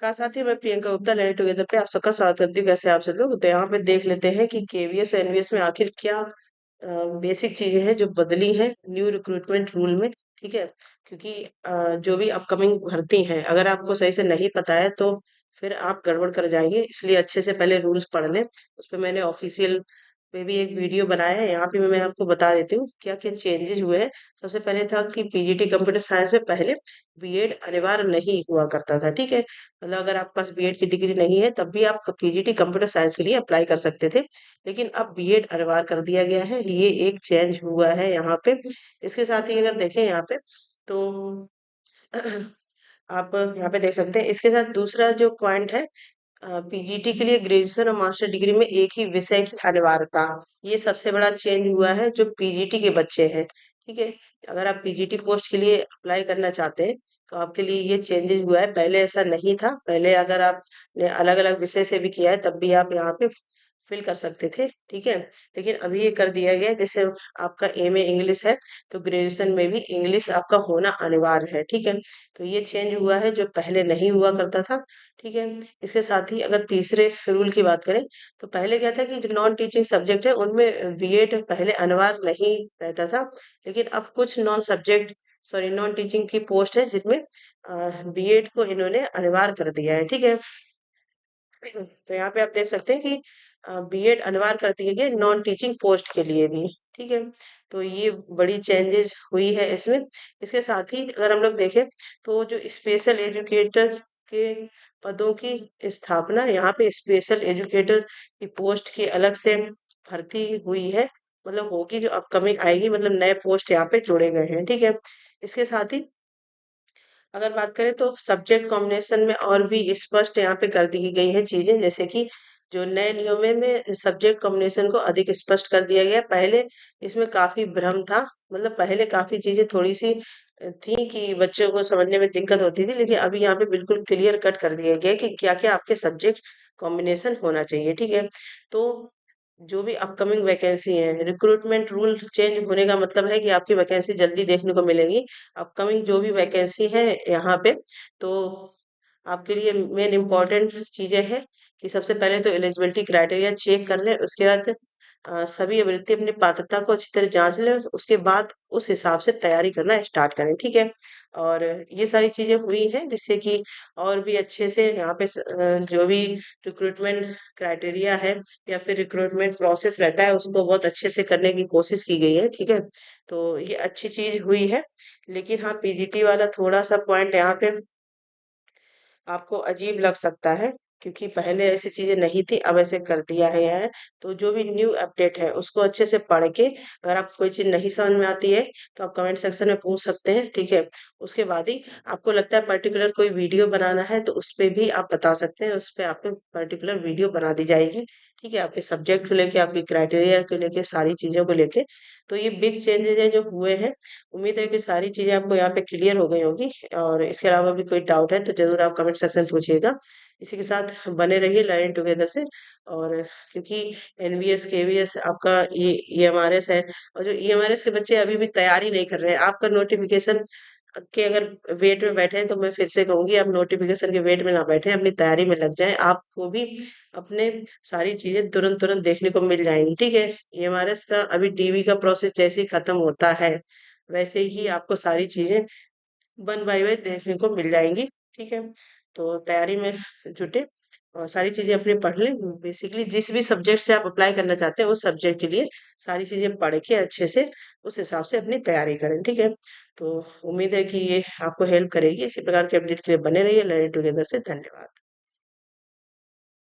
नमस्कार साथी, मैं प्रियंका गुप्ता लर्निंग टुगेदर पे आप सबका स्वागत करती हूँ। कैसे हैं आप सब लोग? तो यहाँ पे देख लेते हैं कि केवीएस और एनवीएस में आखिर क्या बेसिक चीजें हैं जो बदली हैं न्यू रिक्रूटमेंट रूल में। ठीक है, क्योंकि जो भी अपकमिंग भर्ती हैं, अगर आपको सही से नहीं पता है तो फिर आप गड़बड़ कर जाएंगे। इसलिए अच्छे से पहले रूल्स पढ़ लें। उस पर मैंने ऑफिशियल पे भी एक वीडियो बनाया है, यहाँ पे मैं आपको बता देती हूँ क्या क्या चेंजेस हुए हैं। सबसे पहले था कि पीजीटी कंप्यूटर साइंस में पहले बीएड अनिवार्य नहीं हुआ करता था। ठीक है, मतलब अगर आपके पास बीएड की डिग्री नहीं है तब भी आप पीजीटी कंप्यूटर साइंस के लिए अप्लाई कर सकते थे, लेकिन अब बीएड अनिवार्य कर दिया गया है। ये एक चेंज हुआ है यहाँ पे। इसके साथ ही अगर देखें यहाँ पे तो आप यहाँ पे देख सकते हैं। इसके साथ दूसरा जो पॉइंट है, पीजीटी के लिए ग्रेजुएशन और मास्टर डिग्री में एक ही विषय की अनिवार्यता, ये सबसे बड़ा चेंज हुआ है जो पीजीटी के बच्चे हैं। ठीक है, अगर आप पीजीटी पोस्ट के लिए अप्लाई करना चाहते हैं तो आपके लिए ये चेंजेस हुआ है। पहले ऐसा नहीं था। पहले अगर आपने अलग अलग विषय से भी किया है तब भी आप यहाँ पे फिल कर सकते थे। ठीक है, लेकिन अभी ये कर दिया गया है, जैसे आपका एमए इंग्लिश है तो ग्रेजुएशन में भी इंग्लिश आपका होना अनिवार्य है। ठीक है, तो ये चेंज हुआ है जो पहले नहीं हुआ करता था। ठीक है, इसके साथ ही अगर तीसरे रूल की बात करें तो पहले क्या था कि जो नॉन टीचिंग सब्जेक्ट है उनमें बीएड पहले अनिवार्य नहीं रहता था, लेकिन अब कुछ नॉन टीचिंग की पोस्ट है जिनमें बीएड को इन्होंने अनिवार्य कर दिया है। ठीक है, तो यहाँ पे आप देख सकते हैं कि बीएड अनिवार्य कर दिए गए नॉन टीचिंग पोस्ट के लिए भी। ठीक है, तो ये बड़ी चेंजेस हुई है इसमें। इसके साथ ही अगर हम लोग देखें तो जो स्पेशल एजुकेटर के पदों की स्थापना, यहाँ पे स्पेशल एजुकेटर की पोस्ट की अलग से भर्ती हुई है, मतलब होगी जो अपकमिंग आएगी, मतलब नए पोस्ट यहाँ पे जोड़े गए हैं। ठीक है, इसके साथ ही अगर बात करें तो सब्जेक्ट कॉम्बिनेशन में और भी स्पष्ट यहाँ पे कर दी गई है चीजें, जैसे कि जो नए नियमों में सब्जेक्ट कॉम्बिनेशन को अधिक स्पष्ट कर दिया गया। पहले इसमें काफी भ्रम था, मतलब पहले काफी चीजें थोड़ी सी थी कि बच्चों को समझने में दिक्कत होती थी, लेकिन अभी यहाँ पे बिल्कुल क्लियर कट कर दिया गया है कि क्या क्या आपके सब्जेक्ट कॉम्बिनेशन होना चाहिए। ठीक है, तो जो भी अपकमिंग वैकेंसी है, रिक्रूटमेंट रूल चेंज होने का मतलब है कि आपकी वैकेंसी जल्दी देखने को मिलेगी। अपकमिंग जो भी वैकेंसी है यहाँ पे, तो आपके लिए मेन इम्पोर्टेंट चीजें हैं कि सबसे पहले तो एलिजिबिलिटी क्राइटेरिया चेक कर लें। उसके बाद सभी अभ्यर्थी अपनी पात्रता को अच्छी तरह जांच लें। उसके बाद उस हिसाब से तैयारी करना स्टार्ट करें। ठीक है, और ये सारी चीजें हुई हैं जिससे कि और भी अच्छे से यहाँ पे जो भी रिक्रूटमेंट क्राइटेरिया है या फिर रिक्रूटमेंट प्रोसेस रहता है उसको बहुत अच्छे से करने की कोशिश की गई है। ठीक है, तो ये अच्छी चीज हुई है। लेकिन हाँ, पीजीटी वाला थोड़ा सा पॉइंट यहाँ पे आपको अजीब लग सकता है, क्योंकि पहले ऐसी चीजें नहीं थी, अब ऐसे कर दिया गया है। तो जो भी न्यू अपडेट है उसको अच्छे से पढ़ के, अगर आपको कोई चीज नहीं समझ में आती है तो आप कमेंट सेक्शन में पूछ सकते हैं। ठीक है, उसके बाद ही आपको लगता है पर्टिकुलर कोई वीडियो बनाना है तो उस पे भी आप बता सकते हैं, उस पे आपको पर्टिकुलर वीडियो बना दी जाएगी। ठीक है, आपके सब्जेक्ट को लेके, आपकी क्राइटेरिया को लेके, सारी चीजों को लेके। तो ये बिग चेंजेस है जो हुए हैं। उम्मीद है कि सारी चीजें आपको यहाँ पे क्लियर हो गई होगी, और इसके अलावा भी कोई डाउट है तो जरूर आप कमेंट सेक्शन में पूछिएगा। इसी के साथ बने रहिए लर्निंग टुगेदर से। और क्योंकि एनवीएस केवीएस आपका ये ईएमआरएस है, और जो ईएमआरएस के बच्चे अभी भी तैयारी नहीं कर रहे हैं, आपका नोटिफिकेशन के अगर वेट में बैठे हैं तो मैं फिर से कहूंगी आप नोटिफिकेशन के वेट में ना बैठे, अपनी तैयारी में लग जाएं। आपको भी अपने सारी चीजें तुरंत तुरंत देखने को मिल जाएंगी। ठीक है, ईएमआरएस का अभी टीवी का प्रोसेस जैसे ही खत्म होता है वैसे ही आपको सारी चीजें वन बाय वन देखने को मिल जाएंगी। ठीक है, तो तैयारी में जुटे और सारी चीजें अपनी पढ़ लें। बेसिकली जिस भी सब्जेक्ट से आप अप्लाई करना चाहते हैं उस सब्जेक्ट के लिए सारी चीजें पढ़ के अच्छे से उस हिसाब से अपनी तैयारी करें। ठीक है, तो उम्मीद है कि ये आपको हेल्प करेगी। इसी प्रकार के अपडेट के लिए बने रहिए लर्निंग टुगेदर से। धन्यवाद।